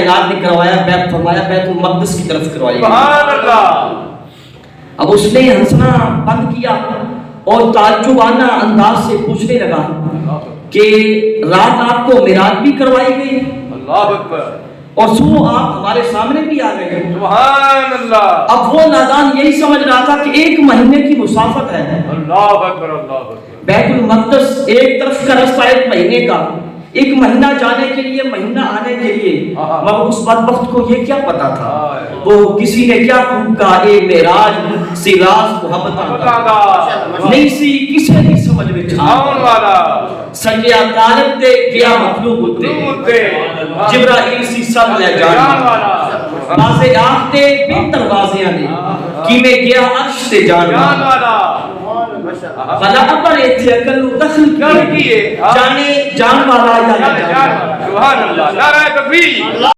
याद ने करवाया, बैत फरमाया, बैतुल मक़दिस की तरफ करवाया। सुभान अल्लाह। अब उसने हंसना बंद किया और ताज्जुबाना अंदाज से पूछने लगा कि रात आपको मिराज भी करवाई गई अल्लाह अकबर। और सुबह आप हमारे सामने भी आ गए। सुभान अल्लाह। अब वो नादान यही समझ रहा था कि 1 महीने की मुसाफत है। अल्लाह अकबर अल्लाह अकबर। बैतुल मक़दिस एक तरफ का रास्ता 1 महीने का, 1 महीना जाने के लिए, महीना आने के लिए। मगर उस बदबख्त को ये क्या पता था, वो किसी ने क्या खूब कहा, ए मेराज सिराज मोहब्बत नहीं सी किसे नहीं समझ में आउन वाला संजया तालब दे गया मखलूक दे जिब्राइल सी सब ले जान वाला बाज़े आँख दे बेहतर बाज़ियां ने कि मैं गया अर्श से जान वाला भला पर इत्थे अकल नु दखल किए जाने जान वाला या सुभान अल्लाह। नारा तकबीर।